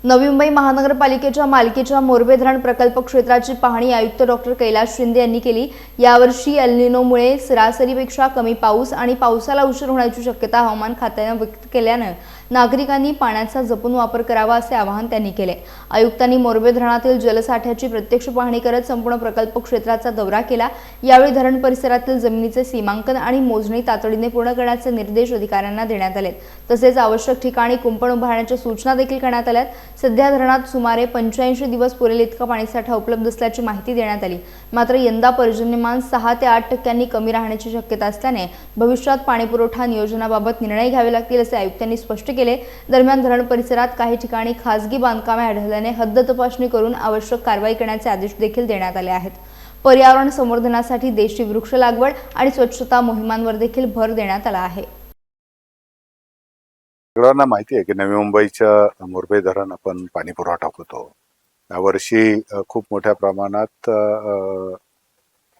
नवी मुंबई महानगरपालिकेच्या मालकीच्या मोरबे धरण प्रकल्प क्षेत्राची पाहणी आयुक्त डॉक्टर कैलास शिंदे यांनी केली। यावर्षी एल निनोमुळे सरासरीपेक्षा कमी पाऊस आणि पावसाला उशीर होण्याची शक्यता हवामान खात्याने व्यक्त केल्याने नागरिकांनी पाण्याचा जपून वापर करावा असे आवाहन त्यांनी केले। आयुक्तांनी मोरबे धरणातील जलसाठ्याची प्रत्यक्ष पाहणी करत संपूर्ण प्रकल्प क्षेत्राचा दौरा केला। यावेळी धरण परिसरातील जमिनीचे सीमांकन आणि मोजणी तातडीने पूर्ण करण्याचे निर्देश अधिकाऱ्यांना देण्यात आले। तसेच आवश्यक ठिकाणी कुंपण उभारण्याच्या सूचना देखील करण्यात आल्या। सध्या धरणात सुमारे 85 दिवस पुरेल इतका पाणीसाठा उपलब्ध असल्याची माहिती देण्यात आली। मात्र यंदा पर्जन्यमान 6 ते 8% कमी राहण्याची शक्यता असल्याने भविष्यात पाणीपुरवठा नियोजनाबाबत निर्णय घ्यावे लागतील असे आयुक्तांनी स्पष्ट केले। दरम्यान धरण परिसरात काही ठिकाणी खासगी बांधकामे आढळल्याने हद्द तपासणी करून आवश्यक कारवाई करण्याचे आदेश देखील देण्यात आले आहेत। पर्यावरण संवर्धनासाठी देशी वृक्ष लागवड आणि स्वच्छता मोहिमांवर देखील भर देण्यात आला आहे। सगळ्यांना माहिती आहे की नवी मुंबईच्या मोरबे धरण आपण पाणी पुरवठा होतो। यावर्षी खूप मोठ्या प्रमाणात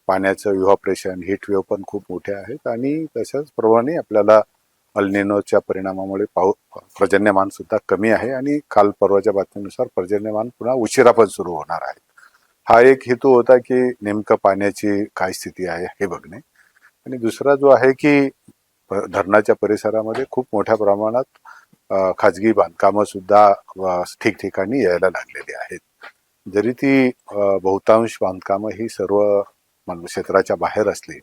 पाण्याचं इव्हॅपोरेशन, हीट वेव्ह पण खूप मोठे आहेत आणि तशाच प्रमाणे आपल्याला अल निनोच्या परिणामामुळे पर्जन्यमान सुद्धा कमी आहे आणि काल परवाच्या बातमीनुसार पर्जन्यमान पुन्हा उशिरा पण सुरू होणार आहे। हा एक हेतू होता की नेमकं पाण्याची काय स्थिती आहे हे बघणे, आणि दुसरा जो आहे की धरणाच्या परिसरामध्ये खूप मोठ्या प्रमाणात खाजगी बांधकामं सुद्धा ठिकठिकाणी यायला लागलेली आहेत। जरी ती बहुतांश बांधकामं ही सर्व क्षेत्राच्या बाहेर असली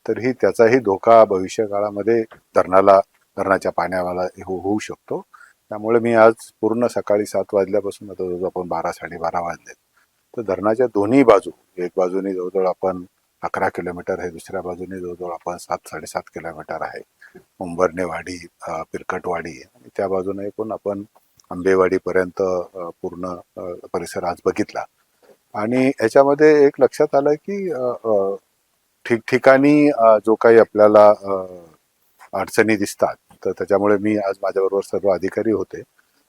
तरीही त्याचाही धोका भविष्य काळामध्ये धरणाच्या पाण्याला होऊ शकतो। त्यामुळे मी आज पूर्ण सकाळी 7 वाजल्यापासून आता जवळजवळ आपण 12-12:30 वाजलेत, तर धरणाच्या दोन्ही बाजू, एक बाजूने जवळजवळ आपण 11 किलोमीटर आहे, दुसऱ्या बाजूने जवळजवळ आपण 7-7.5 किलोमीटर आहे, उंबरनेवाडी, पिरकटवाडी, आणि त्या बाजूने पण आपण आंबेवाडीपर्यंत पूर्ण परिसर आज बघितला। आणि याच्यामध्ये एक लक्षात आलं की ठिकठिकाणी जो काही आपल्याला अडचणी दिसतात, तर त्याच्यामुळे मी आज माझ्याबरोबर सर्व अधिकारी होते।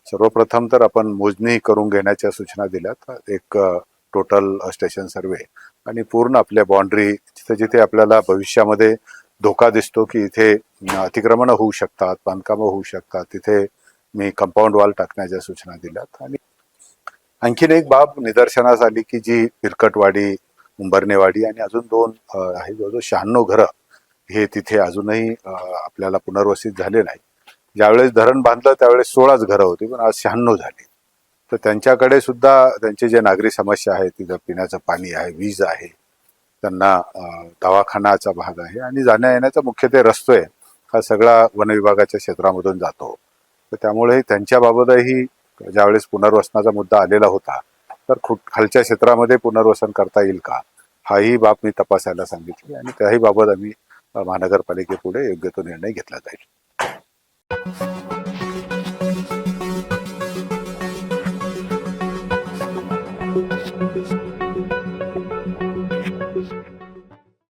सर्वप्रथम तर आपण मोजणी करून घेण्याच्या सूचना दिल्यात, एक टोटल स्टेशन सर्वे, आणि पूर्ण आपल्या बाउंड्री जिथे जिथे आपल्याला भविष्यामध्ये धोका दिसतो की इथे अतिक्रमण होऊ शकतात, बांधकामं होऊ शकतात, तिथे मी कंपाऊंड वॉल टाकण्याच्या सूचना दिल्यात। आणि आणखीन एक बाब निदर्शनास आली की जी पिरकटवाडी, उंबरनेवाडी आणि अजून 2 आहे, जवळजवळ 96 घरं हे तिथे अजूनही आपल्याला पुनर्वसित झाले नाही। ज्यावेळेस धरण बांधलं त्यावेळेस 16च घरं होती, पण आज 96 झाली। तर त्यांच्याकडे सुद्धा त्यांचे जे नागरी समस्या आहेत, तिथं पिण्याचं पाणी आहे, वीज आहे, त्यांना दवाखानाचा भाग आहे, आणि जाण्या येण्याचा मुख्य ते रस्ता आहे हा सगळा वन विभागाच्या क्षेत्रामधून जातो। तर त्यामुळे त्यांच्याबाबतही ज्यावेळेस पुनर्वसनाचा मुद्दा आलेला होता, तर खालच्या क्षेत्रामध्ये पुनर्वसन करता येईल का, हाही बाब मी तपासायला सांगितली, आणि त्याही बाबत आम्ही महानगरपालिकेपुढे योग्य तो निर्णय घेतला जाईल।